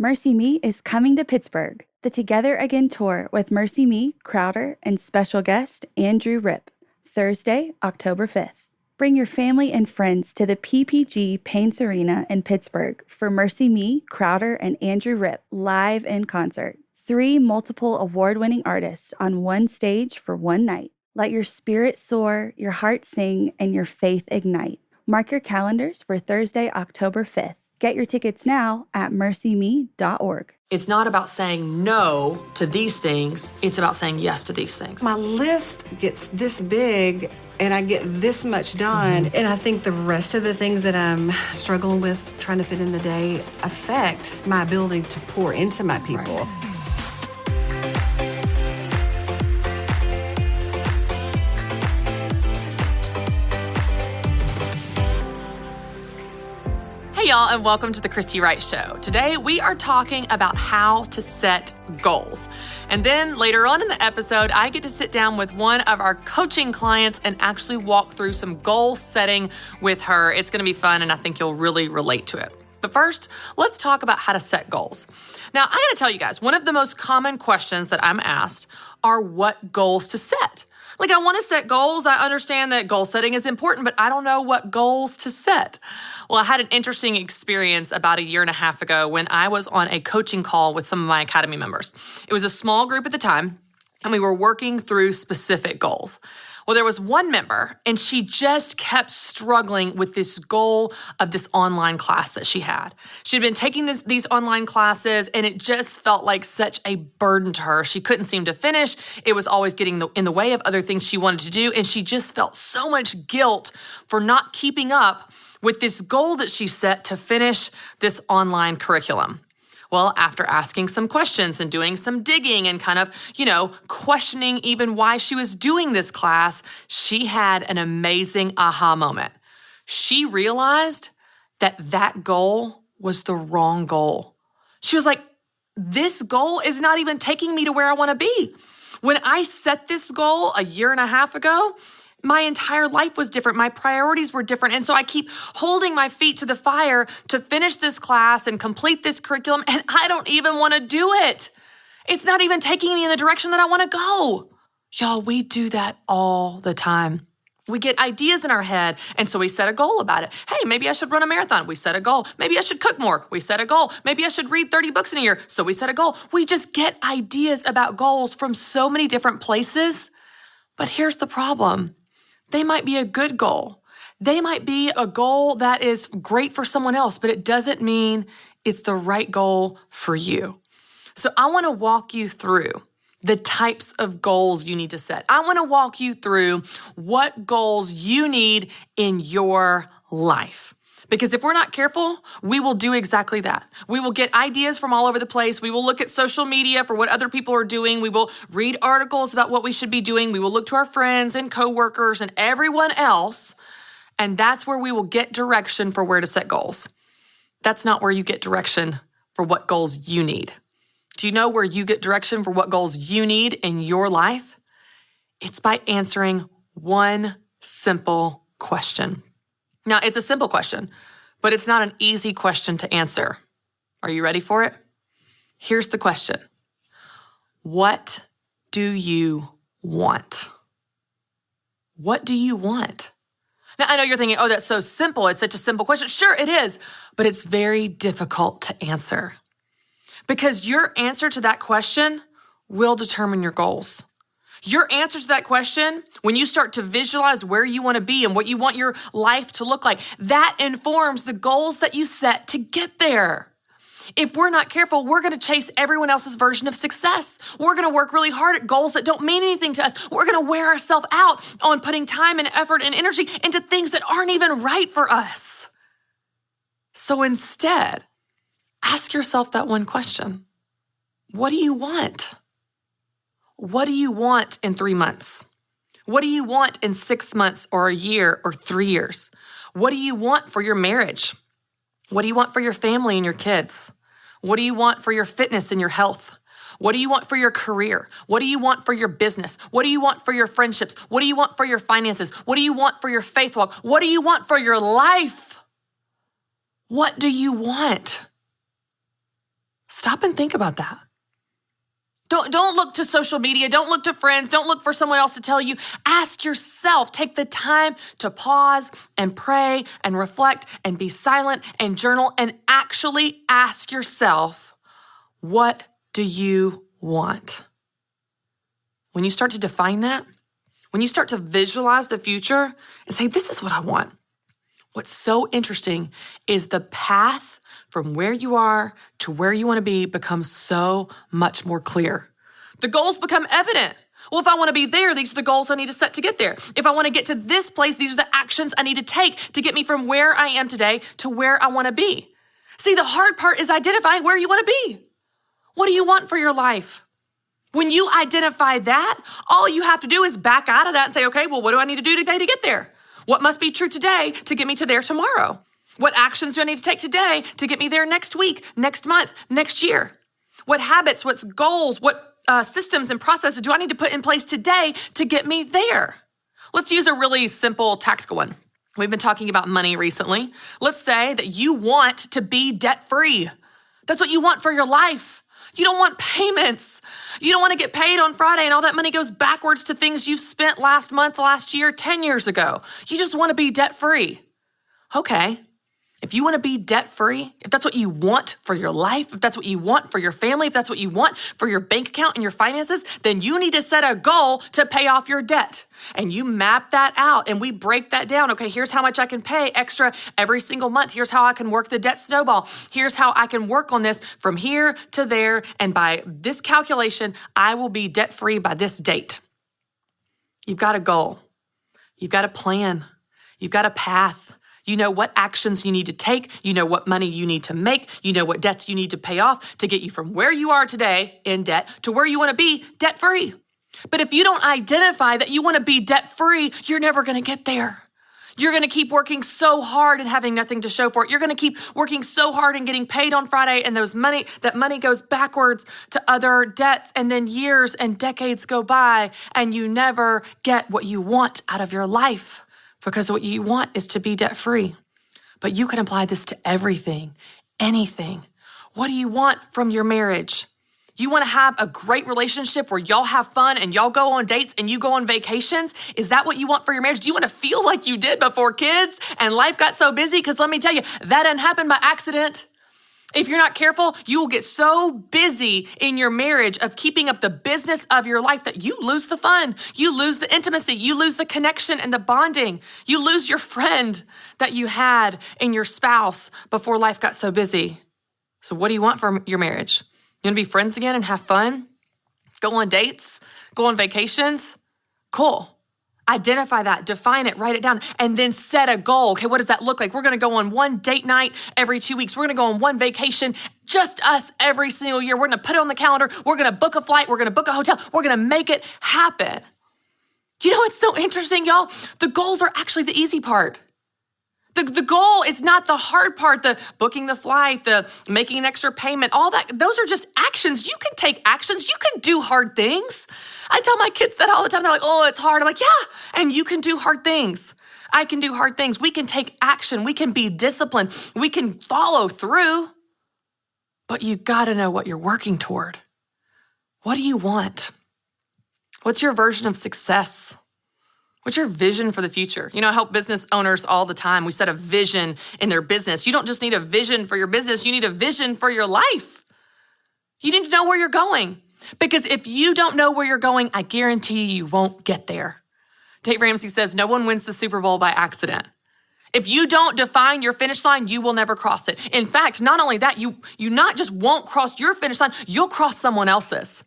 Mercy Me is coming to Pittsburgh, the Together Again tour with Mercy Me, Crowder, and special guest Andrew Ripp, Thursday, October 5th. Bring your family and friends to the PPG Paints Arena in Pittsburgh for Mercy Me, Crowder, and Andrew Ripp live in concert. 3 multiple award-winning artists on one stage for one night. Let your spirit soar, your heart sing, and your faith ignite. Mark your calendars for Thursday, October 5th. Get your tickets now at mercyme.org. It's not about saying no to these things. It's about saying yes to these things. My list gets this big and I get this much done. And I think the rest of the things that I'm struggling with trying to fit in the day affect my ability to pour into my people. Right. Hey y'all, and welcome to the Christy Wright Show. Today we are talking about how to set goals. And then later on in the episode, I get to sit down with one of our coaching clients and actually walk through some goal setting with her. It's gonna be fun and I think you'll really relate to it. But first, let's talk about how to set goals. Now, I gotta tell you guys, one of the most common questions that I'm asked are what goals to set. Like, I wanna set goals. I understand that goal setting is important, but I don't know what goals to set. Well, I had an interesting experience about 1.5 years ago when I was on a coaching call with some of my Academy members. It was a small group at the time, and we were working through specific goals. Well, there was one member, and she just kept struggling with this goal of this online class that she had. She'd been taking these online classes, and it just felt like such a burden to her. She couldn't seem to finish. It was always getting in the way of other things she wanted to do, and she just felt so much guilt for not keeping up with this goal that she set to finish this online curriculum. Well, after asking some questions and doing some digging and kind of, questioning even why she was doing this class, she had an amazing aha moment. She realized that goal was the wrong goal. She was like, this goal is not even taking me to where I want to be. When I set this goal 1.5 years ago, my entire life was different. My priorities were different. And so I keep holding my feet to the fire to finish this class and complete this curriculum. And I don't even want to do it. It's not even taking me in the direction that I want to go. Y'all, we do that all the time. We get ideas in our head. And so we set a goal about it. Hey, maybe I should run a marathon. We set a goal. Maybe I should cook more. We set a goal. Maybe I should read 30 books in a year. So we set a goal. We just get ideas about goals from so many different places. But here's the problem. They might be a good goal. They might be a goal that is great for someone else, but it doesn't mean it's the right goal for you. So I want to walk you through the types of goals you need to set. I want to walk you through what goals you need in your life. Because if we're not careful, we will do exactly that. We will get ideas from all over the place. We will look at social media for what other people are doing. We will read articles about what we should be doing. We will look to our friends and coworkers and everyone else. And that's where we will get direction for where to set goals. That's not where you get direction for what goals you need. Do you know where you get direction for what goals you need in your life? It's by answering one simple question. Now, it's a simple question, but it's not an easy question to answer. Are you ready for it? Here's the question. What do you want? What do you want? Now, I know you're thinking, oh, that's so simple. It's such a simple question. Sure, it is, but it's very difficult to answer because your answer to that question will determine your goals. Your answer to that question, when you start to visualize where you want to be and what you want your life to look like, that informs the goals that you set to get there. If we're not careful, we're going to chase everyone else's version of success. We're going to work really hard at goals that don't mean anything to us. We're going to wear ourselves out on putting time and effort and energy into things that aren't even right for us. So instead, ask yourself that one question. What do you want? What do you want in 3 months? What do you want in 6 months or a year or 3 years? What do you want for your marriage? What do you want for your family and your kids? What do you want for your fitness and your health? What do you want for your career? What do you want for your business? What do you want for your friendships? What do you want for your finances? What do you want for your faith walk? What do you want for your life? What do you want? Stop and think about that. Don't look to social media. Don't look to friends. Don't look for someone else to tell you. Ask yourself. Take the time to pause and pray and reflect and be silent and journal and actually ask yourself, what do you want? When you start to define that, when you start to visualize the future and say, this is what I want, what's so interesting is the path from where you are to where you want to be becomes so much more clear. The goals become evident. Well, if I want to be there, these are the goals I need to set to get there. If I want to get to this place, these are the actions I need to take to get me from where I am today to where I want to be. See, the hard part is identifying where you want to be. What do you want for your life? When you identify that, all you have to do is back out of that and say, okay, well, what do I need to do today to get there? What must be true today to get me to there tomorrow? What actions do I need to take today to get me there next week, next month, next year? What habits, what goals, what systems and processes do I need to put in place today to get me there? Let's use a really simple tactical one. We've been talking about money recently. Let's say that you want to be debt-free. That's what you want for your life. You don't want payments. You don't want to get paid on Friday and all that money goes backwards to things you've spent last month, last year, 10 years ago. You just want to be debt-free. Okay. If you want to be debt-free, if that's what you want for your life, if that's what you want for your family, if that's what you want for your bank account and your finances, then you need to set a goal to pay off your debt. And you map that out and we break that down. Okay, here's how much I can pay extra every single month. Here's how I can work the debt snowball. Here's how I can work on this from here to there. And by this calculation, I will be debt-free by this date. You've got a goal. You've got a plan. You've got a path. You know what actions you need to take. You know what money you need to make. You know what debts you need to pay off to get you from where you are today in debt to where you want to be debt-free. But if you don't identify that you want to be debt-free, you're never going to get there. You're going to keep working so hard and having nothing to show for it. You're going to keep working so hard and getting paid on Friday and that money goes backwards to other debts, and then years and decades go by and you never get what you want out of your life. Because what you want is to be debt-free. But you can apply this to everything, anything. What do you want from your marriage? You want to have a great relationship where y'all have fun and y'all go on dates and you go on vacations? Is that what you want for your marriage? Do you want to feel like you did before kids and life got so busy? Because let me tell you, that didn't happen by accident. If you're not careful, you will get so busy in your marriage of keeping up the business of your life that you lose the fun. You lose the intimacy. You lose the connection and the bonding. You lose your friend that you had in your spouse before life got so busy. So what do you want from your marriage? You want to be friends again and have fun? Go on dates? Go on vacations? Cool. Identify that, define it, write it down, and then set a goal. Okay, what does that look like? We're going to go on one date night every 2 weeks. We're going to go on one vacation, just us every single year. We're going to put it on the calendar. We're going to book a flight. We're going to book a hotel. We're going to make it happen. You know, it's so interesting, y'all. The goals are actually the easy part. The goal is not the hard part, the booking the flight, the making an extra payment, all that. Those are just actions. You can take actions. You can do hard things. I tell my kids that all the time. They're like, oh, it's hard. I'm like, yeah, and you can do hard things. I can do hard things. We can take action. We can be disciplined. We can follow through. But you got to know what you're working toward. What do you want? What's your version of success? What's your vision for the future? You know, I help business owners all the time. We set a vision in their business. You don't just need a vision for your business. You need a vision for your life. You need to know where you're going. Because if you don't know where you're going, I guarantee you won't get there. Dave Ramsey says, no one wins the Super Bowl by accident. If you don't define your finish line, you will never cross it. In fact, not only that, you not just won't cross your finish line, you'll cross someone else's.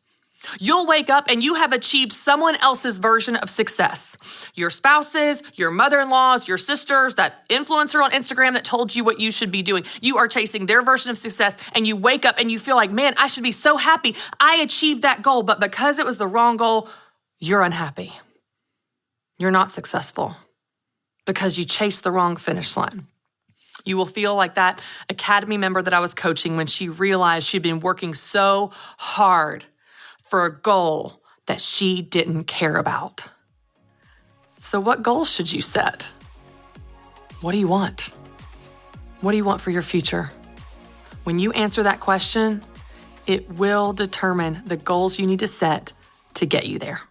You'll wake up and you have achieved someone else's version of success. Your spouses, your mother-in-laws, your sisters, that influencer on Instagram that told you what you should be doing. You are chasing their version of success and you wake up and you feel like, man, I should be so happy. I achieved that goal, but because it was the wrong goal, you're unhappy. You're not successful because you chased the wrong finish line. You will feel like that academy member that I was coaching when she realized she'd been working so hard for a goal that she didn't care about. So what goals should you set? What do you want? What do you want for your future? When you answer that question, it will determine the goals you need to set to get you there.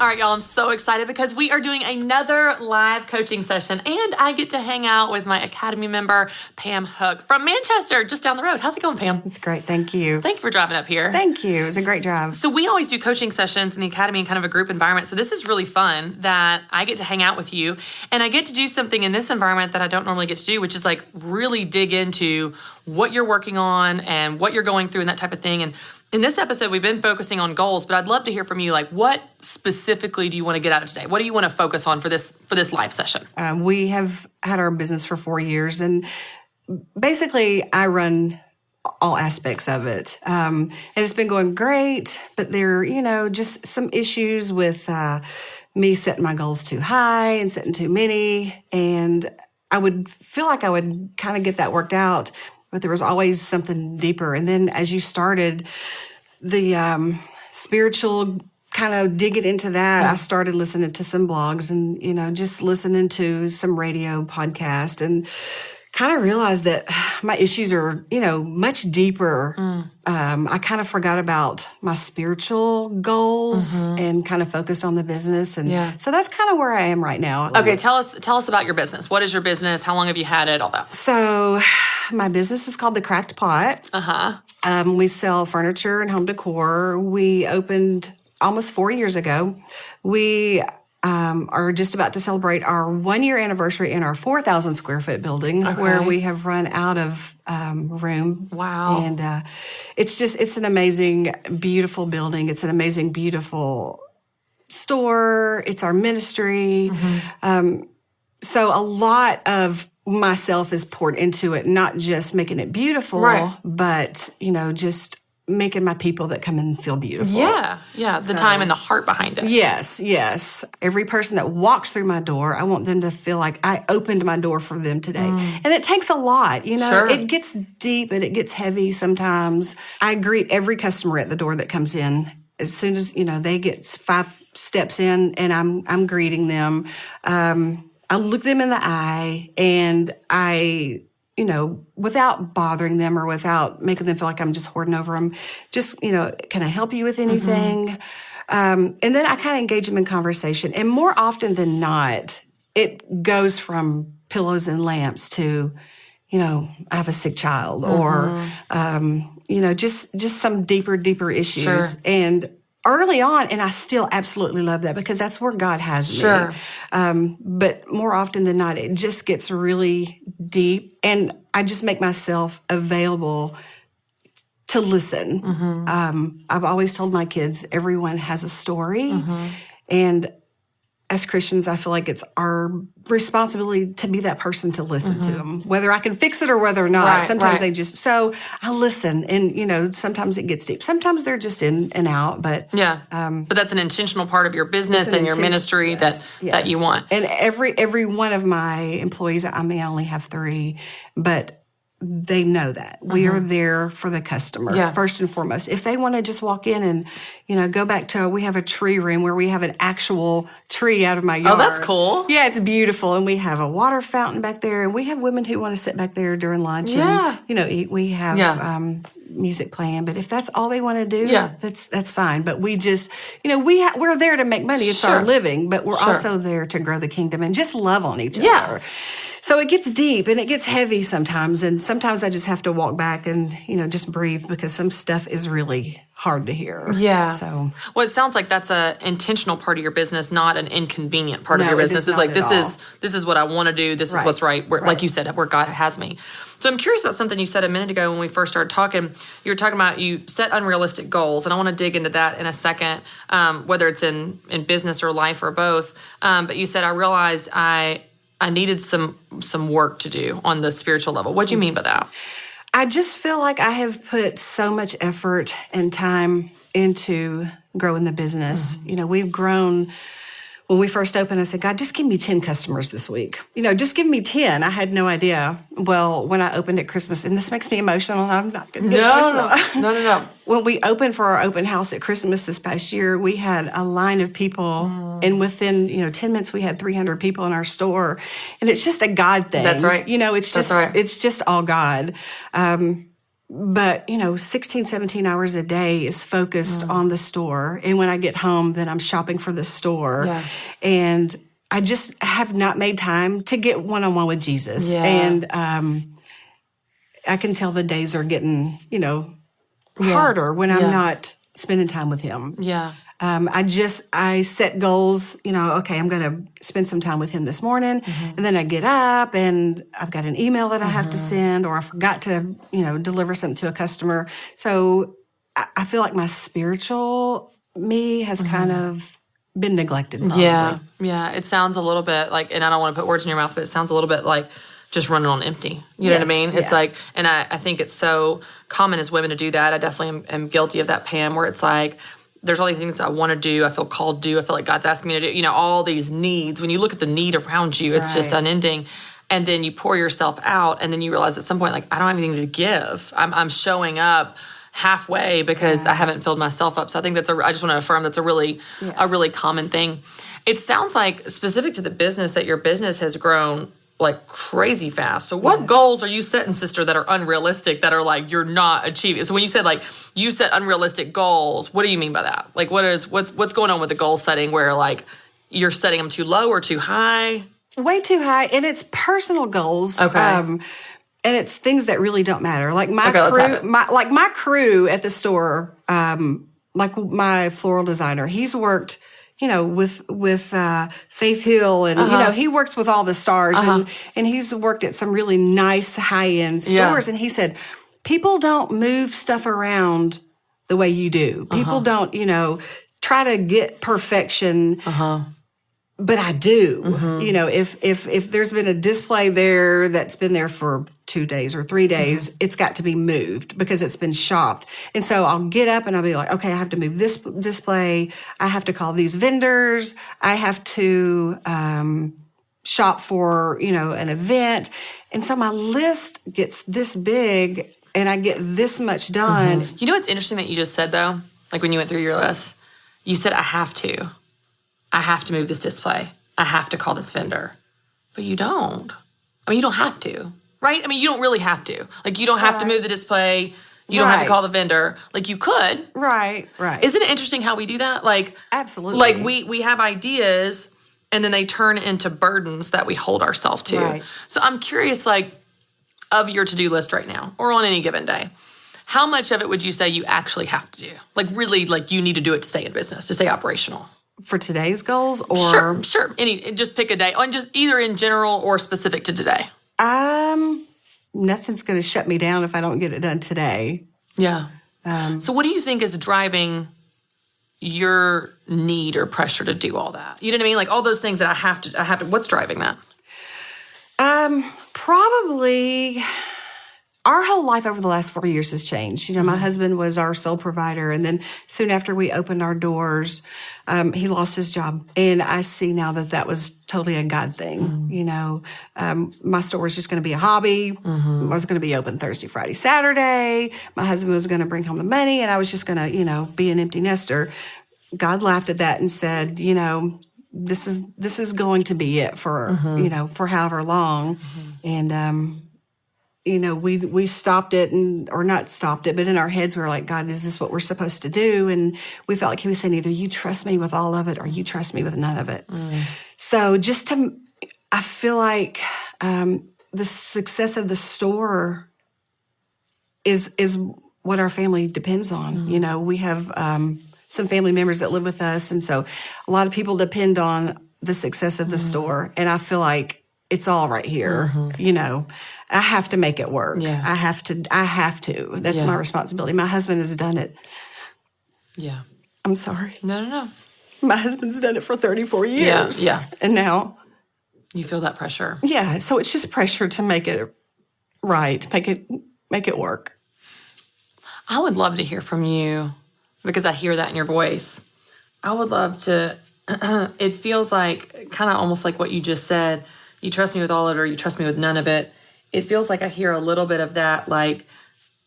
All right, y'all, I'm so excited because we are doing another live coaching session and I get to hang out with my Academy member, Pam Hook from Manchester, just down the road. How's it going, Pam? It's great. Thank you. Thank you for driving up here. Thank you. It was a great drive. So we always do coaching sessions in the Academy in kind of a group environment. So this is really fun that I get to hang out with you and I get to do something in this environment that I don't normally get to do, which is like really dig into what you're working on and what you're going through and that type of thing. And in this episode, we've been focusing on goals, but I'd love to hear from you. Like, what specifically do you want to get out of today? What do you want to focus on for this live session? We have had our business for 4 years, and basically, I run all aspects of it. And it's been going great, but there are, just some issues with me setting my goals too high and setting too many. And I would feel like I would kind of get that worked out, but there was always something deeper. And then as you started the spiritual kind of digging into that, I started listening to some blogs and, just listening to some radio podcast and kind of realized that my issues are, much deeper. I kind of forgot about my spiritual goals and kind of focused on the business. And so that's kind of where I am right now. Okay, tell us about your business. What is your business? How long have you had it? All that. So my business is called The Cracked Pot. We sell furniture and home decor. We opened almost 4 years ago. We are just about to celebrate our 1-year anniversary in our 4,000 square foot building where we have run out of room. Wow. And it's an amazing, beautiful building. It's an amazing, beautiful store. It's our ministry. So a lot of myself is poured into it, not just making it beautiful, but, just making my people that come in feel beautiful. Yeah. The time and the heart behind it. Yes. Every person that walks through my door, I want them to feel like I opened my door for them today. And it takes a lot, Sure. It gets deep and it gets heavy sometimes. I greet every customer at the door that comes in. As soon as, they get 5 steps in and I'm greeting them, I look them in the eye and I without bothering them or without making them feel like I'm just hoarding over them, just, can I help you with anything? And then I kind of engage them in conversation. And more often than not, it goes from pillows and lamps to, I have a sick child or, just some deeper issues. Sure. And early on, and I still absolutely love that because that's where God has me. Sure. But more often than not, it just gets really deep, and I just make myself available to listen. I've always told my kids, everyone has a story, and as Christians, I feel like it's our responsibility to be that person to listen to them, whether I can fix it or whether or not. Sometimes they just, so I listen and, sometimes it gets deep. Sometimes they're just in and out, but. But that's an intentional part of your business and your ministry that you want. And every one of my employees, I may only have 3, but they know that we are there for the customer first and foremost. If they want to just walk in and, go back to, we have a tree room where we have an actual tree out of my yard. Oh, that's cool. Yeah, it's beautiful. And we have a water fountain back there. And we have women who want to sit back there during lunch and, eat. We have music playing. But if that's all they want to do, that's fine. But we just, we're there to make money. It's our living. But we're also there to grow the kingdom and just love on each other. So it gets deep and it gets heavy sometimes. And sometimes I just have to walk back and, just breathe because some stuff is really hard to hear. Yeah. So, well, it sounds like that's an intentional part of your business, not an inconvenient part of your business. It's like, this is what I want to do. This is what's right. Like you said, where God has me. So I'm curious about something you said a minute ago when we first started talking. You were talking about you set unrealistic goals, and I want to dig into that in a second, whether it's in business or life or both. But you said, I realized I needed some work to do on the spiritual level. What do you mean by that? I just feel like I have put so much effort and time into growing the business. We've grown. When we first opened, I said, God, just give me 10 customers this week. Just give me 10. I had no idea. Well, when I opened at Christmas, and this makes me emotional, I'm not going to get emotional. No. When we opened for our open house at Christmas this past year, we had a line of people, and within 10 minutes, we had 300 people in our store. And it's just a God thing. That's right. It's just all God. But, 16, 17 hours a day is focused on the store. And when I get home, then I'm shopping for the store. Yeah. And I just have not made time to get one-on-one with Jesus. Yeah. And I can tell the days are getting, harder when I'm not spending time with him. Yeah. I set goals, okay, I'm going to spend some time with him this morning. And then I get up and I've got an email that I have to send, or I forgot to, deliver something to a customer. So I feel like my spiritual me has kind of been neglected. Probably. Yeah. It sounds a little bit like, and I don't want to put words in your mouth, but it sounds a little bit like just running on empty. You know what I mean? It's like, and I think it's so common as women to do that. I definitely am guilty of that, Pam, where it's like, there's all these things I want to do. I feel called to do. I feel like God's asking me to do, all these needs. When you look at the need around you, it's just unending. And then you pour yourself out, and then you realize at some point, like, I don't have anything to give. I'm showing up halfway because I haven't filled myself up. So I think I just want to affirm that's a really common thing. It sounds like specific to the business that your business has grown like crazy fast. So what goals are you setting, sister, that are unrealistic, that are like you're not achieving? So when you said like you set unrealistic goals, what do you mean by that? Like what's going on with the goal setting where like you're setting them too low or too high? Way too high, and it's personal goals. Okay. And it's things that really don't matter. Like my crew at the store, like my floral designer, he's worked with Faith Hill, and he works with all the stars, and he's worked at some really nice high-end stores. And he said, people don't move stuff around the way you do. People don't, try to get perfection. But I do. If there's been a display there that's been there for 2 days or 3 days, it's got to be moved because it's been shopped. And so I'll get up and I'll be like, okay, I have to move this display. I have to call these vendors. I have to shop for, an event. And so my list gets this big and I get this much done. You know what's interesting that you just said, though? Like when you went through your list, you said, I have to move this display. I have to call this vendor. But you don't. I mean, you don't have to, right? I mean, you don't really have to. Like, you don't have to move the display. You don't have to call the vendor. Like, you could. Right. Isn't it interesting how we do that? Like, absolutely. Like, we have ideas, and then they turn into burdens that we hold ourselves to. Right. So I'm curious, like, of your to-do list right now, or on any given day, how much of it would you say you actually have to do? Like, really, like, you need to do it to stay in business, to stay operational? For today's goals, or sure. Just pick a day, on just either in general or specific to today. Nothing's going to shut me down if I don't get it done today. Yeah. So what do you think is driving your need or pressure to do all that? You know what I mean? Like all those things that I have to. What's driving that? Probably. Our whole life over the last 4 years has changed. My husband was our sole provider, and then soon after we opened our doors, he lost his job. And I see now that was totally a God thing. My store was just going to be a hobby. I was going to be open Thursday, Friday, Saturday. My husband was going to bring home the money, and I was just going to, be an empty nester. God laughed at that and said, this is going to be it for, for however long. And, we stopped it or not stopped it, but in our heads we were like, God, is this what we're supposed to do? And we felt like he was saying, either you trust me with all of it or you trust me with none of it. So I feel like the success of the store is what our family depends on. We have some family members that live with us. And so a lot of people depend on the success of the store. And I feel like it's all right here, I have to make it work. Yeah. I have to. That's my responsibility. My husband has done it. Yeah. I'm sorry. No. My husband's done it for 34 years. Yeah. And now you feel that pressure. Yeah. So it's just pressure to make it right, make it work. I would love to hear from you because I hear that in your voice. I would love to, it feels like kind of almost like what you just said. You trust me with all of it or you trust me with none of it. It feels like I hear a little bit of that, like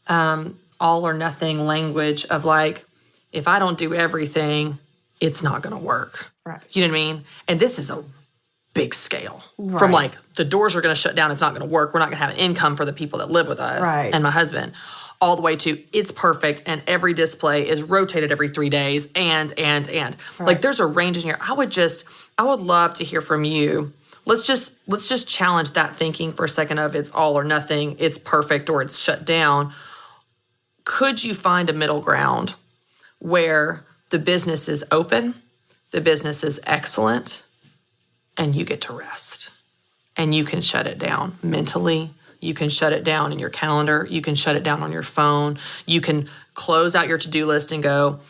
all or nothing language of like, if I don't do everything, it's not going to work. Right. You know what I mean? And this is a big scale. Right. From like, the doors are going to shut down. It's not going to work. We're not going to have an income for the people that live with us right. and my husband. all the way to it's perfect and every display is rotated every 3 days and. Right. Like there's a range in here. I would love to hear from you. Let's just challenge that thinking for a second of it's all or nothing, it's perfect or it's shut down. Could you find a middle ground where the business is open, the business is excellent, and you get to rest? And you can shut it down mentally. You can shut it down in your calendar. You can shut it down on your phone. You can close out your to-do list and go,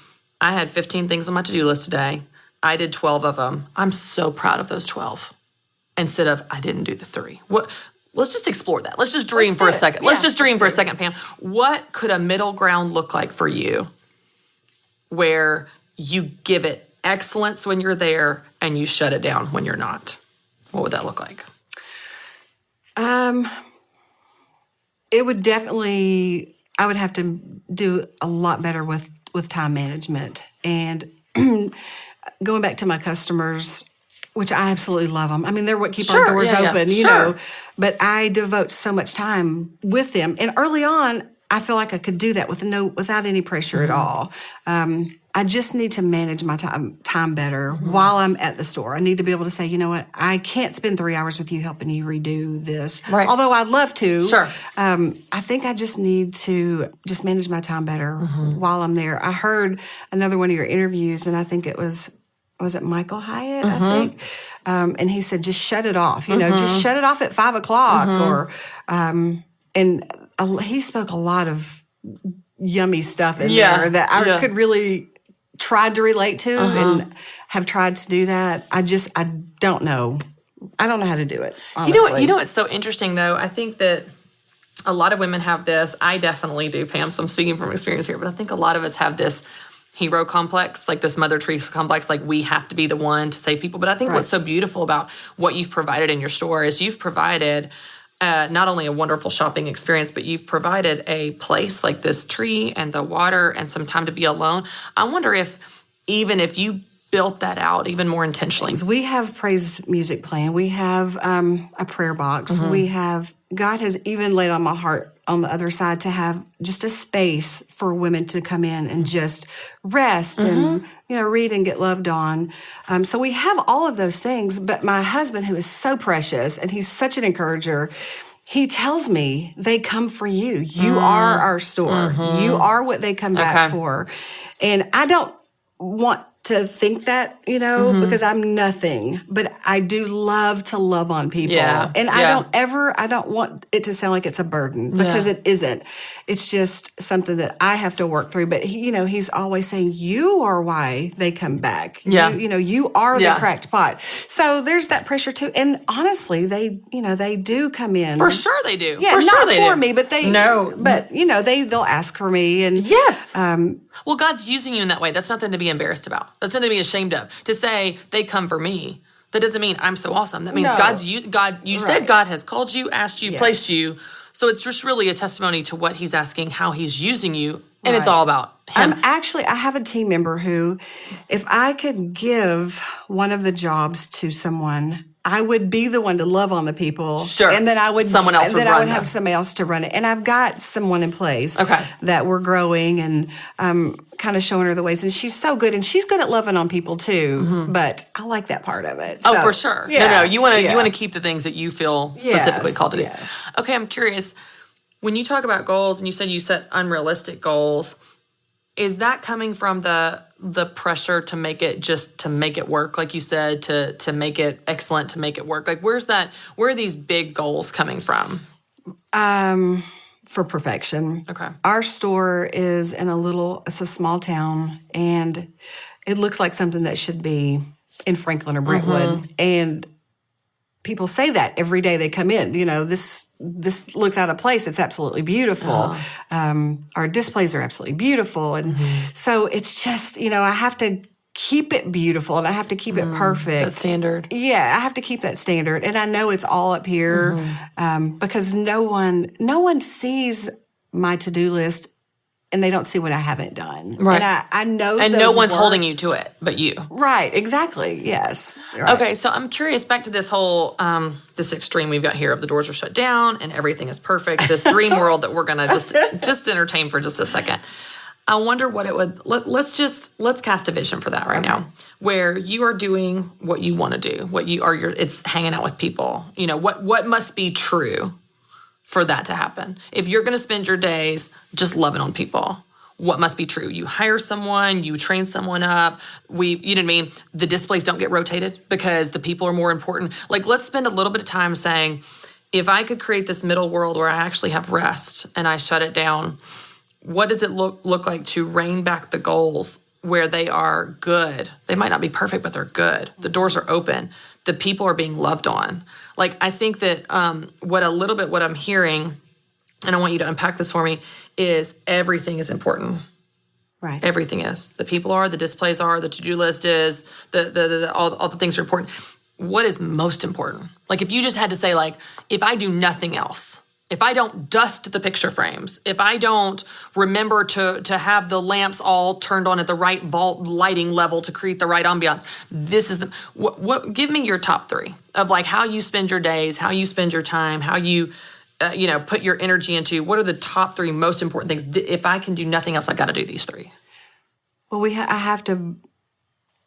I had 15 things on my to-do list today. I did 12 of them. I'm so proud of those 12. Instead of, I didn't do the 3. Let's just explore that. Let's just dream for a second. Let's just dream for a second, Pam. What could a middle ground look like for you where you give it excellence when you're there and you shut it down when you're not? What would that look like? It would definitely, I would have to do a lot better with time management. And going back to my customers, which I absolutely love them. I mean, they're what keep our doors open, you know. But I devote so much time with them. And early on, I feel like I could do that without any pressure at all. I just need to manage my time better while I'm at the store. I need to be able to say, you know what, I can't spend 3 hours with you helping you redo this. Right. Although I'd love to. Sure. I think I just need to just manage my time better while I'm there. I heard another one of your interviews, and I think it was it Michael Hyatt, I think? And he said, just shut it off. You know, just shut it off at 5 o'clock. Or, and he spoke a lot of yummy stuff in there that I could really try to relate to and have tried to do that. I don't know. I don't know how to do it, honestly. You know what's so interesting, though? I think that a lot of women have this. I definitely do, Pam, so I'm speaking from experience here. But I think a lot of us have this hero complex, like this Mother Teresa complex, like we have to be the one to save people. But I think what's so beautiful about what you've provided in your store is you've provided not only a wonderful shopping experience, but you've provided a place like this tree and the water and some time to be alone. I wonder if you built that out even more intentionally. We have praise music playing. We have a prayer box. God has even laid on my heart on the other side to have just a space for women to come in and just rest and, read and get loved on. So we have all of those things, but my husband, who is so precious and he's such an encourager, he tells me they come for you. You are our store. You are what they come back for. And I don't want to think that, because I'm nothing, but I do love to love on people. And I don't want it to sound like it's a burden because it isn't. It's just something that I have to work through. But he's always saying, you are why they come back. You are the cracked pot. So there's that pressure too. And honestly, they do come in. For sure they do. Yeah, for not sure they for do. me, but they'll ask for me. And yes. Well, God's using you in that way. That's nothing to be embarrassed about. That's nothing to be ashamed of. To say they come for me, that doesn't mean I'm so awesome. That means you said God has called you, asked you, placed you. So it's just really a testimony to what he's asking, how he's using you, and it's all about him. I have a team member who, if I could give one of the jobs to someone, I would be the one to love on the people. Sure. And then I would I would have somebody else to run it. And I've got someone in place that we're growing and kind of showing her the ways. And she's so good. And she's good at loving on people too. But I like that part of it. For sure. Yeah. No, you want to keep the things that you feel specifically called to do. Yes. Okay, I'm curious. When you talk about goals and you said you set unrealistic goals, is that coming from the pressure to make it work, like you said, to make it excellent, to make it work? Like where are these big goals coming from? For perfection. Okay. Our store is it's a small town, and it looks like something that should be in Franklin or Brentwood. And people say that every day they come in. This looks out of place. It's absolutely beautiful. Our displays are absolutely beautiful. And so it's just, I have to keep it beautiful and I have to keep it perfect. That standard. Yeah, I have to keep that standard. And I know it's all up here because no one sees my to-do list and they don't see what I haven't done. Right. And I know and those no one's work. holding you to it but you. Right, exactly, yes. Right. Okay, so I'm curious, back to this whole, this extreme we've got here of the doors are shut down and everything is perfect, this dream world that we're going to just entertain for just a second. I wonder what it would, let's cast a vision for that right now, where you are doing what you want to do, it's hanging out with people. You know, what must be true for that to happen? If you're going to spend your days just loving on people, what must be true? You hire someone, you train someone up. You know what I mean? The displays don't get rotated because the people are more important. Like, let's spend a little bit of time saying, if I could create this middle world where I actually have rest and I shut it down, what does it look like to rein back the goals where they are good? They might not be perfect, but they're good. The doors are open. The people are being loved on. Like, I think that what I'm hearing, and I want you to unpack this for me, is everything is important. Right. Everything is. The people are, the displays are, the to-do list is, all the things are important. What is most important? Like, if you just had to say, like, if I do nothing else, if I don't dust the picture frames, if I don't remember to have the lamps all turned on at the right vault lighting level to create the right ambiance, this is what give me your top 3 of like how you spend your days, how you spend your time, how you put your energy into. What are the top 3 most important things? If I can do nothing else, I got to do these 3. Well, I have to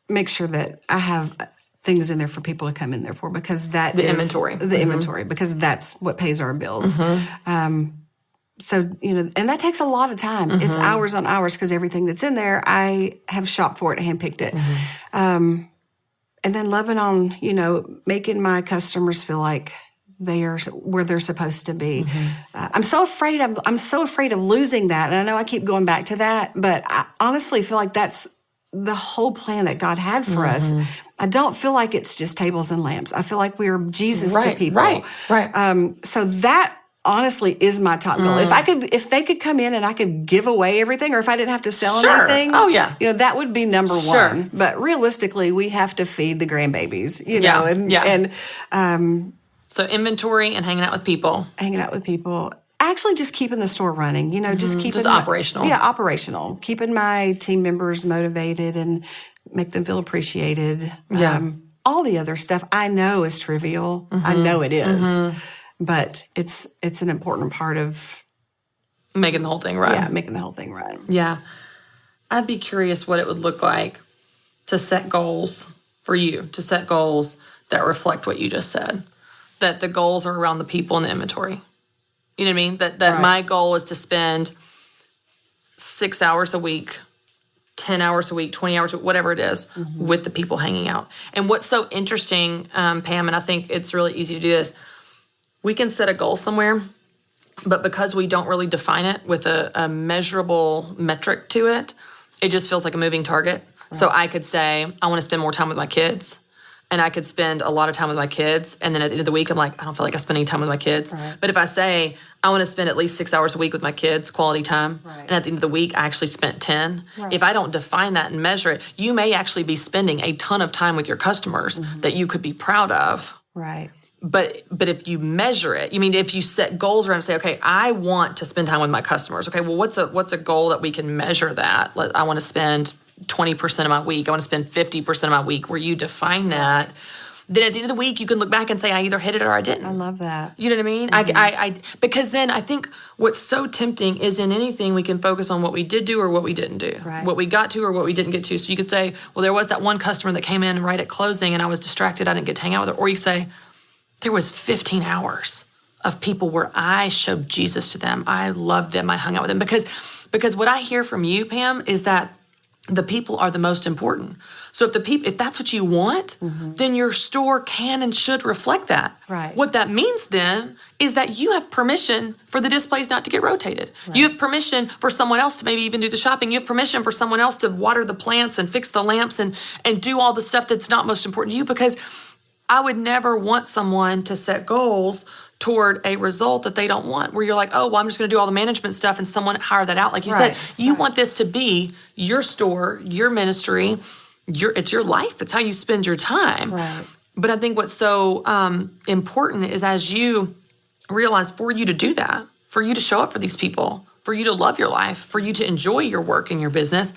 make sure that I have things in there for people to come in there for, because that is inventory. The inventory, because that's what pays our bills. So, and that takes a lot of time. It's hours on hours, because everything that's in there, I have shopped for it, handpicked it. And then loving on, making my customers feel like they are where they're supposed to be. I'm so afraid of losing that. And I know I keep going back to that, but I honestly feel like that's the whole plan that God had for us. I don't feel like it's just tables and lamps. I feel like we're Jesus to people. Right. So that honestly is my top goal. If they could come in and I could give away everything, or if I didn't have to sell anything, that would be number one. But realistically, we have to feed the grandbabies, So inventory and hanging out with people. Actually, just keeping the store running, just keeping operational. Operational. Keeping my team members motivated and make them feel appreciated. All the other stuff I know is trivial. I know it is. But it's an important part of making the whole thing run. Yeah, making the whole thing run. Yeah. I'd be curious what it would look like to set goals for you, to set goals that reflect what you just said. That the goals are around the people and the inventory. You know what I mean? That my goal is to spend 6 hours a week, 10 hours a week, 20 hours, whatever it is, with the people hanging out. And what's so interesting, Pam, and I think it's really easy to do this, we can set a goal somewhere, but because we don't really define it with a measurable metric to it, it just feels like a moving target. Right. So I could say, I want to spend more time with my kids. And I could spend a lot of time with my kids. And then at the end of the week, I'm like, I don't feel like I spend any time with my kids. Right. But if I say, I want to spend at least 6 hours a week with my kids, quality time, and at the end of the week, I actually spent 10. Right. If I don't define that and measure it, you may actually be spending a ton of time with your customers that you could be proud of. Right. But if you measure it, if you set goals around and say, okay, I want to spend time with my customers. Okay, well, what's a goal that we can measure that? I want to spend 20% of my week. I want to spend 50% of my week, where you define that. Then at the end of the week, you can look back and say, I either hit it or I didn't. I love that. You know what I mean? I because then I think what's so tempting is in anything we can focus on what we did do or what we didn't do. Right. What we got to or what we didn't get to. So you could say, well, there was that one customer that came in right at closing and I was distracted. I didn't get to hang out with her. Or you say, there was 15 hours of people where I showed Jesus to them. I loved them. I hung out with them. Because what I hear from you, Pam, is that the people are the most important. So if that's what you want, then your store can and should reflect that. Right. What that means then is that you have permission for the displays not to get rotated. Right. You have permission for someone else to maybe even do the shopping. You have permission for someone else to water the plants and fix the lamps and do all the stuff that's not most important to you, because I would never want someone to set goals toward a result that they don't want, where you're like, oh, well, I'm just going to do all the management stuff and someone hire that out. Like you said, you want this to be your store, your ministry, it's your life. It's how you spend your time. Right. But I think what's so important is as you realize, for you to do that, for you to show up for these people, for you to love your life, for you to enjoy your work and your business,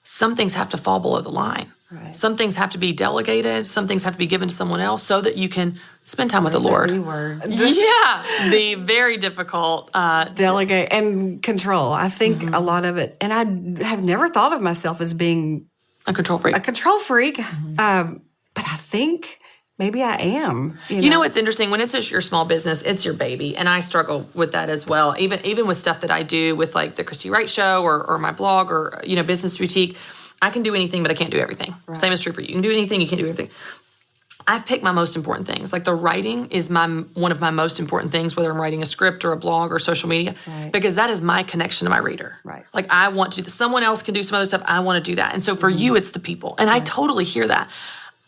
some things have to fall below the line. Right. Some things have to be delegated. Some things have to be given to someone else so that you can spend time with the Lord. Yeah, the very difficult delegate and control. I think a lot of it, and I have never thought of myself as being a control freak. But I think maybe I am. You know what's interesting? When it's your small business, it's your baby. And I struggle with that as well. Even with stuff that I do with like the Christy Wright show or my blog or, Business Boutique, I can do anything, but I can't do everything. Right. Same is true for you. You can do anything, you can't do everything. I've picked my most important things. Like the writing is one of my most important things, whether I'm writing a script or a blog or social media, because that is my connection to my reader. Right. Like I want to, someone else can do some other stuff. I want to do that. And so for you, it's the people. And I totally hear that.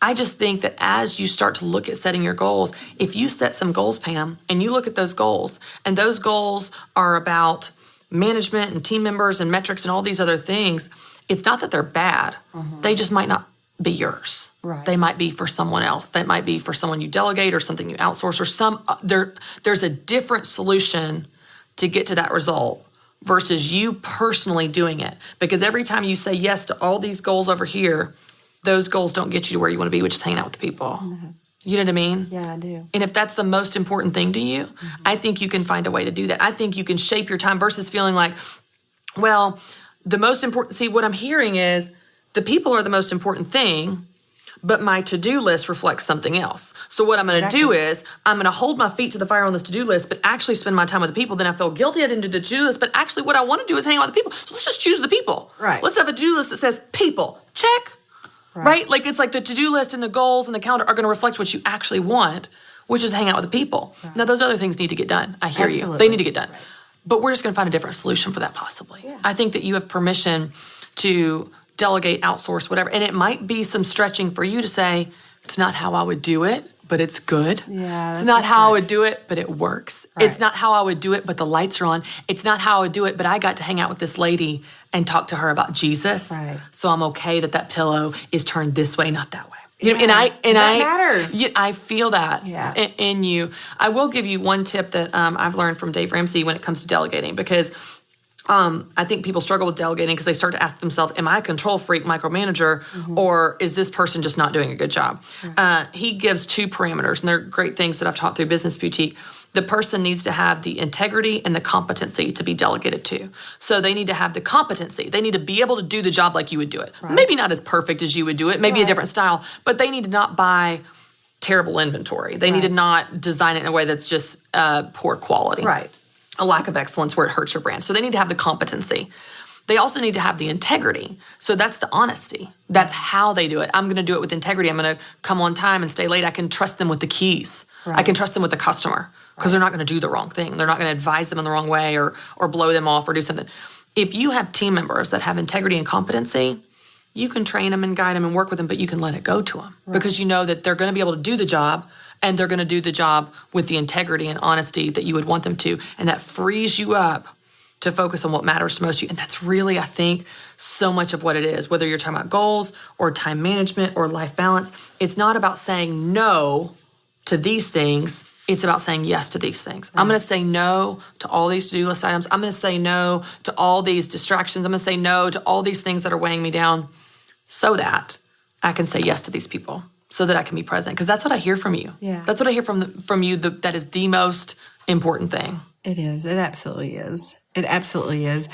I just think that as you start to look at setting your goals, if you set some goals, Pam, and you look at those goals, and those goals are about management and team members and metrics and all these other things, it's not that they're bad. They just might not be yours. Right. They might be for someone else. They might be for someone you delegate or something you outsource or there's a different solution to get to that result versus you personally doing it. Because every time you say yes to all these goals over here, those goals don't get you to where you want to be, which is hanging out with the people. You know what I mean? Yeah, I do. And if that's the most important thing to you, I think you can find a way to do that. I think you can shape your time versus feeling like, well, the most important, see, what I'm hearing is the people are the most important thing, but my to-do list reflects something else. So what I'm going to do is I'm going to hold my feet to the fire on this to-do list, but actually spend my time with the people. Then I feel guilty I didn't do the to-do list, but actually what I want to do is hang out with the people. So let's just choose the people. Right. Let's have a to-do list that says people. Check. Right? Like it's like the to-do list and the goals and the calendar are going to reflect what you actually want, which is hang out with the people. Right. Now, those other things need to get done. I hear you. They need to get done. Right. But we're just going to find a different solution for that possibly. Yeah. I think that you have permission to delegate, outsource, whatever. And it might be some stretching for you to say, it's not how I would do it, but it's good. Yeah, it's not how I would do it, but it works. Right. It's not how I would do it, but the lights are on. It's not how I would do it, but I got to hang out with this lady and talk to her about Jesus. Right. So I'm okay that pillow is turned this way, not that way. Yeah. That matters. I feel that in you. I will give you one tip that I've learned from Dave Ramsey when it comes to delegating, because I think people struggle with delegating because they start to ask themselves, am I a control freak micromanager, or is this person just not doing a good job? He gives 2 parameters, and they're great things that I've taught through Business Boutique. The person needs to have the integrity and the competency to be delegated to. So they need to have the competency. They need to be able to do the job like you would do it. Right. Maybe not as perfect as you would do it, maybe a different style, but they need to not buy terrible inventory. They need to not design it in a way that's just poor quality. Right. A lack of excellence where it hurts your brand. So they need to have the competency. They also need to have the integrity. So that's the honesty. That's how they do it. I'm going to do it with integrity. I'm going to come on time and stay late. I can trust them with the keys. Right. I can trust them with the customer because they're not going to do the wrong thing. They're not going to advise them in the wrong way or blow them off or do something. If you have team members that have integrity and competency, you can train them and guide them and work with them, but you can let it go to them because you know that they're going to be able to do the job, and they're going to do the job with the integrity and honesty that you would want them to. And that frees you up to focus on what matters most to you. And that's really, I think, so much of what it is. Whether you're talking about goals or time management or life balance, it's not about saying no to these things. It's about saying yes to these things. I'm going to say no to all these to-do list items. I'm going to say no to all these distractions. I'm going to say no to all these things that are weighing me down so that I can say yes to these people, so that I can be present. Because that's what I hear from you. Yeah. That's what I hear from you. That is the most important thing. It is. It absolutely is. It absolutely is.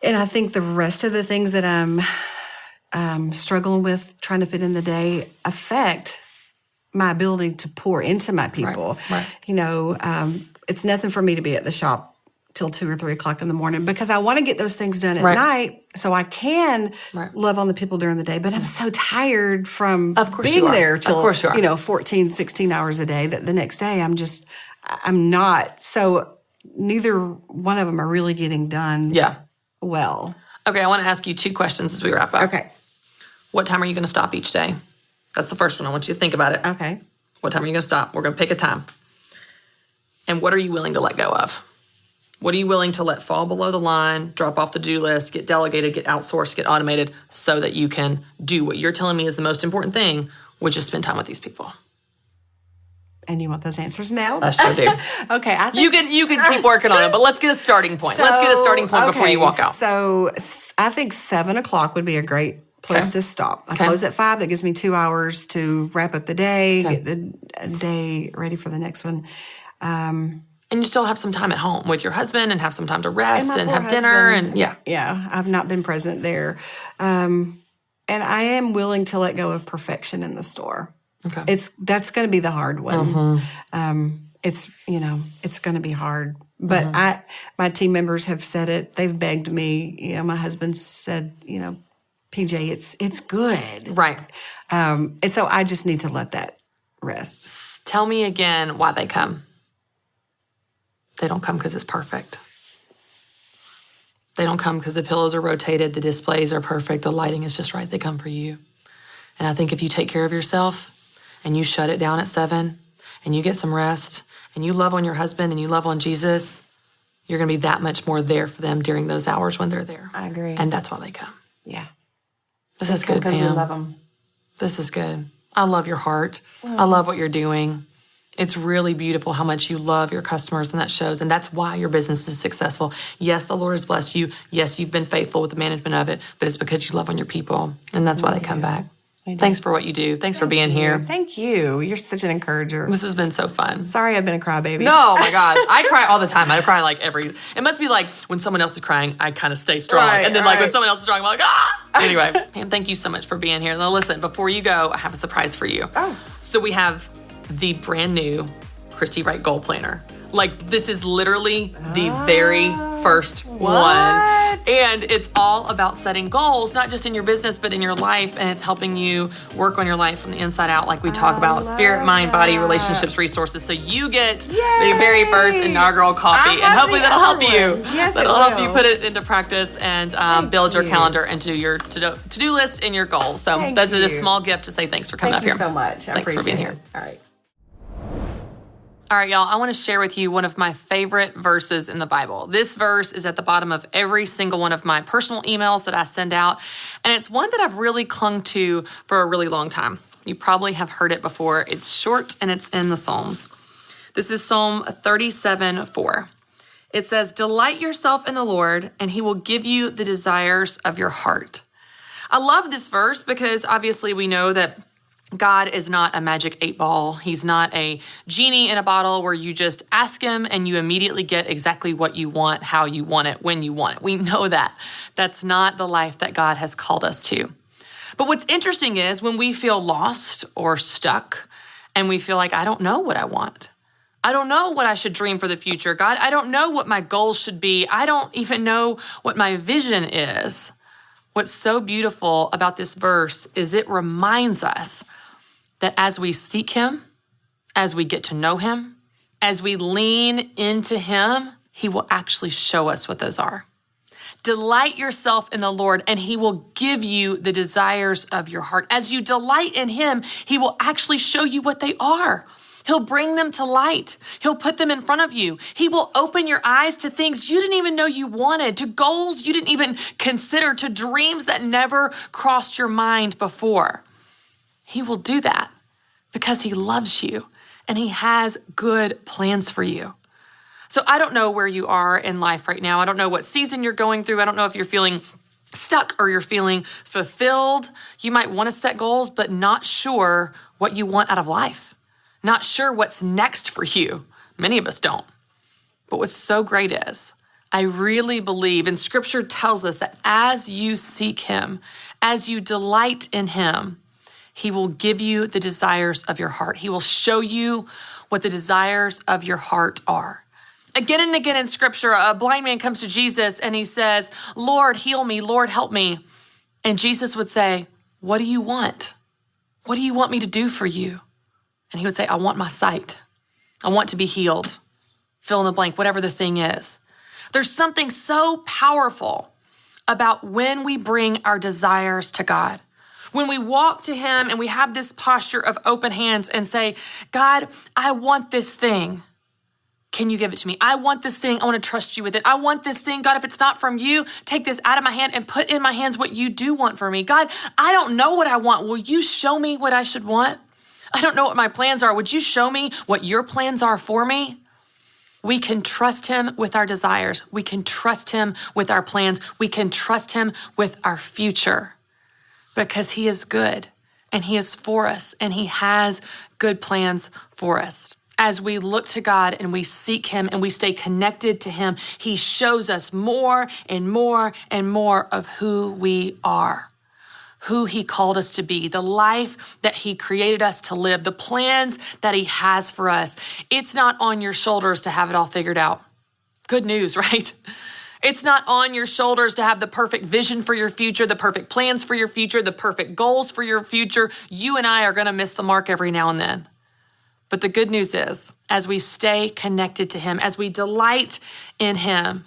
And I think the rest of the things that I'm struggling with, trying to fit in the day, affect my ability to pour into my people. Right. You know, it's nothing for me to be at the shop till 2 or 3 o'clock in the morning because I want to get those things done at night so I can love on the people during the day. But I'm so tired from being there till, 14, 16 hours a day that the next day I'm not. So neither one of them are really getting done well. Okay, I want to ask you 2 questions as we wrap up. Okay. What time are you going to stop each day? That's the first one. I want you to think about it. Okay. What time are you going to stop? We're going to pick a time. And what are you willing to let go of? What are you willing to let fall below the line, drop off the to-do list, get delegated, get outsourced, get automated, so that you can do what you're telling me is the most important thing, which is spend time with these people? And you want those answers now? I sure do. Okay. I think, You can keep working on it, but let's get a starting point. Let's get a starting point before you walk out. So I think 7 o'clock would be a great place to stop. I close at 5. That gives me 2 hours to wrap up the day, get the day ready for the next one. And you still have some time at home with your husband and have some time to rest and poor have dinner. husband. And Yeah, I've not been present there. And I am willing to let go of perfection in the store. Okay. That's going to be the hard one. It's going to be hard. But my team members have said it. They've begged me. My husband said, PJ, it's good. Right. And so I just need to let that rest. Tell me again why they come. They don't come because it's perfect. They don't come because the pillows are rotated, the displays are perfect, the lighting is just right. They come for you. And I think if you take care of yourself and you shut it down at 7 and you get some rest and you love on your husband and you love on Jesus, you're going to be that much more there for them during those hours when they're there. I agree. And that's why they come. Yeah. This is good, Because we Pam. love them. This is good. I love your heart. I love what you're doing. It's really beautiful how much you love your customers, and that shows. And that's why your business is successful. Yes, the Lord has blessed you. Yes, you've been faithful with the management of it, but it's because you love on your people. And that's why they come back. Thanks for what you do. Thanks for being here. Thank you. You're such an encourager. This has been so fun. Sorry I've been a crybaby. No, oh my God. I cry all the time. I cry like it must be like when someone else is crying, I kind of stay strong. Right, and then like when right. someone else is strong, I'm like, ah! Anyway, Pam, thank you so much for being here. Now listen, before you go, I have a surprise for you. Oh. So we have the brand new Christy Wright Goal Planner. Like this is literally the very first one. And it's all about setting goals, not just in your business, but in your life. And it's helping you work on your life from the inside out, like we talk about spirit, mind, body, relationships, resources. So you get the very first inaugural copy. And hopefully that'll help you. Yes, that'll it help you will. put it into practice and build your calendar and do your to-do list and your goals. So Thank that's a you. small gift to say thanks for coming Thank up you here. so much. I Thanks for being appreciate here. it. All right. All right, y'all, I want to share with you one of my favorite verses in the Bible. This verse is at the bottom of every single one of my personal emails that I send out, and it's one that I've really clung to for a really long time. You probably have heard it before. It's short, and it's in the Psalms. This is Psalm 37:4. It says, "Delight yourself in the Lord, and he will give you the desires of your heart." I love this verse because obviously we know that God is not a magic 8-ball. He's not a genie in a bottle where you just ask him and you immediately get exactly what you want, how you want it, when you want it. We know that. That's not the life that God has called us to. But what's interesting is when we feel lost or stuck and we feel like, I don't know what I want. I don't know what I should dream for the future. God, I don't know what my goals should be. I don't even know what my vision is. What's so beautiful about this verse is it reminds us that as we seek him, as we get to know him, as we lean into him, he will actually show us what those are. Delight yourself in the Lord, and he will give you the desires of your heart. As you delight in him, he will actually show you what they are. He'll bring them to light. He'll put them in front of you. He will open your eyes to things you didn't even know you wanted, to goals you didn't even consider, to dreams that never crossed your mind before. He will do that because he loves you and he has good plans for you. So I don't know where you are in life right now. I don't know what season you're going through. I don't know if you're feeling stuck or you're feeling fulfilled. You might want to set goals, but not sure what you want out of life. Not sure what's next for you. Many of us don't. But what's so great is I really believe, and scripture tells us that as you seek him, as you delight in him, he will give you the desires of your heart. He will show you what the desires of your heart are. Again and again in scripture, a blind man comes to Jesus and he says, Lord, heal me, Lord, help me. And Jesus would say, what do you want? What do you want me to do for you? And he would say, I want my sight. I want to be healed. Fill in the blank, whatever the thing is. There's something so powerful about when we bring our desires to God. When we walk to him and we have this posture of open hands and say, God, I want this thing. Can you give it to me? I want this thing. I want to trust you with it. I want this thing. God, if it's not from you, take this out of my hand and put in my hands what you do want for me. God, I don't know what I want. Will you show me what I should want? I don't know what my plans are. Would you show me what your plans are for me? We can trust him with our desires. We can trust him with our plans. We can trust him with our future because he is good and he is for us and he has good plans for us. As we look to God and we seek him and we stay connected to him, he shows us more and more and more of who we are, who he called us to be, the life that he created us to live, the plans that he has for us. It's not on your shoulders to have it all figured out. Good news, right? It's not on your shoulders to have the perfect vision for your future, the perfect plans for your future, the perfect goals for your future. You and I are going to miss the mark every now and then. But the good news is, as we stay connected to him, as we delight in him,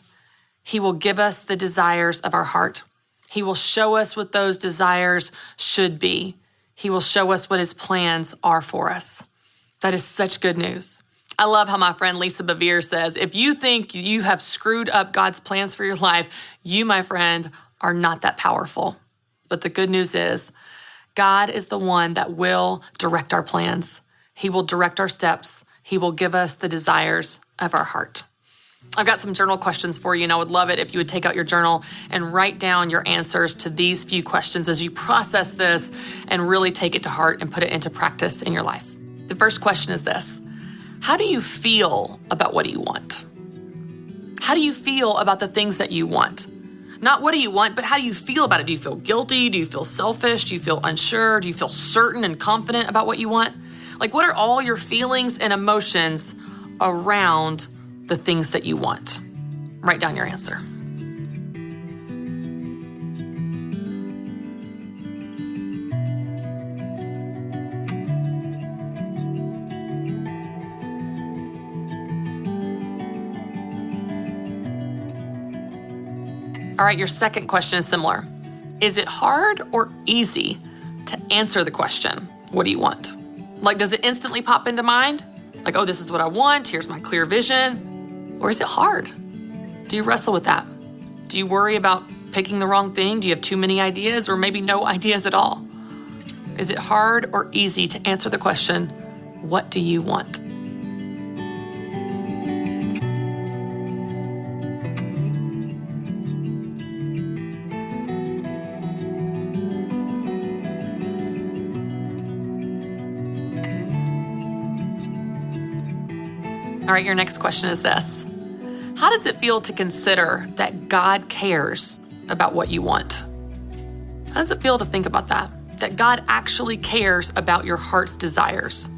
he will give us the desires of our heart. He will show us what those desires should be. He will show us what his plans are for us. That is such good news. I love how my friend Lisa Bevere says, if you think you have screwed up God's plans for your life, you, my friend, are not that powerful. But the good news is, God is the one that will direct our plans. He will direct our steps. He will give us the desires of our heart. I've got some journal questions for you, and I would love it if you would take out your journal and write down your answers to these few questions as you process this and really take it to heart and put it into practice in your life. The first question is this: how do you feel about what you want? How do you feel about the things that you want? Not what do you want, but how do you feel about it? Do you feel guilty? Do you feel selfish? Do you feel unsure? Do you feel certain and confident about what you want? Like, what are all your feelings and emotions around the things that you want? Write down your answer. All right, your second question is similar. Is it hard or easy to answer the question, what do you want? Like, does it instantly pop into mind? Like, oh, this is what I want. Here's my clear vision. Or is it hard? Do you wrestle with that? Do you worry about picking the wrong thing? Do you have too many ideas or maybe no ideas at all? Is it hard or easy to answer the question, what do you want? All right, your next question is this: how does it feel to consider that God cares about what you want? How does it feel to think about that? That God actually cares about your heart's desires?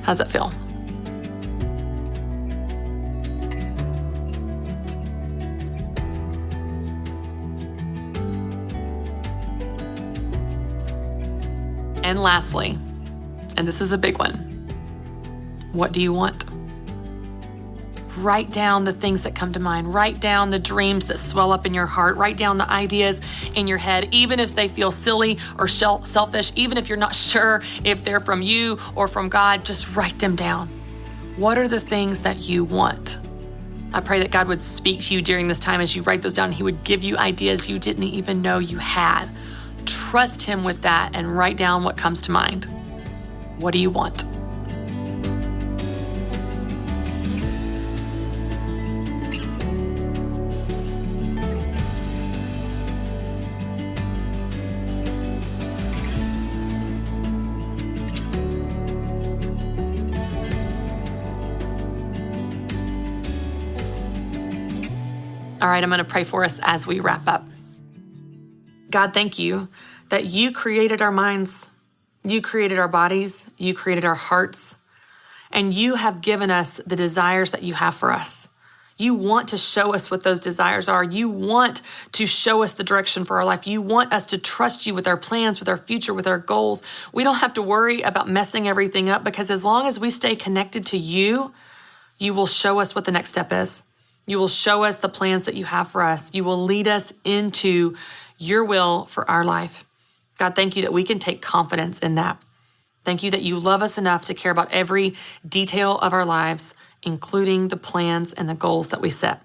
How does that feel? And lastly, and this is a big one, what do you want? Write down the things that come to mind. Write down the dreams that swell up in your heart. Write down the ideas in your head, even if they feel silly or selfish, even if you're not sure if they're from you or from God, just write them down. What are the things that you want? I pray that God would speak to you during this time as you write those down. He would give you ideas you didn't even know you had. Trust him with that and write down what comes to mind. What do you want? All right, I'm going to pray for us as we wrap up. God, thank you that you created our minds, you created our bodies, you created our hearts, and you have given us the desires that you have for us. You want to show us what those desires are. You want to show us the direction for our life. You want us to trust you with our plans, with our future, with our goals. We don't have to worry about messing everything up because as long as we stay connected to you, you will show us what the next step is. You will show us the plans that you have for us. You will lead us into your will for our life. God, thank you that we can take confidence in that. Thank you that you love us enough to care about every detail of our lives, including the plans and the goals that we set.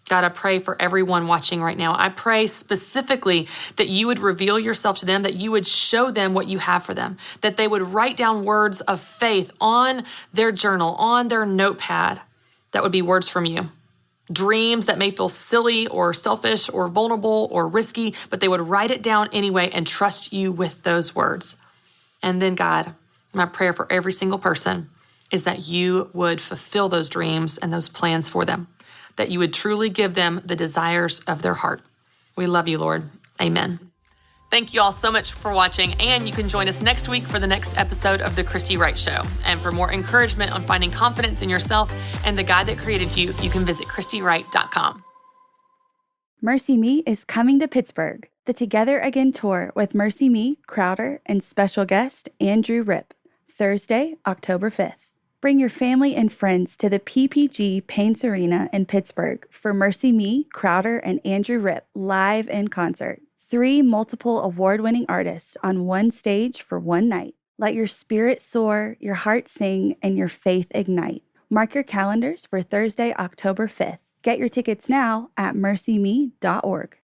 God, I pray for everyone watching right now. I pray specifically that you would reveal yourself to them, that you would show them what you have for them, that they would write down words of faith on their journal, on their notepad. That would be words from you. Dreams that may feel silly or selfish or vulnerable or risky, but they would write it down anyway and trust you with those words. And then, God, my prayer for every single person is that you would fulfill those dreams and those plans for them, that you would truly give them the desires of their heart. We love you, Lord. Amen. Thank you all so much for watching, and you can join us next week for the next episode of The Christy Wright Show. And for more encouragement on finding confidence in yourself and the God that created you, you can visit ChristyWright.com. Mercy Me is coming to Pittsburgh, the Together Again tour with Mercy Me, Crowder, and special guest Andrew Rip, Thursday, October 5th. Bring your family and friends to the PPG Paints Arena in Pittsburgh for Mercy Me, Crowder, and Andrew Rip live in concert. 3 multiple award-winning artists on one stage for one night. Let your spirit soar, your heart sing, and your faith ignite. Mark your calendars for Thursday, October 5th. Get your tickets now at mercyme.org.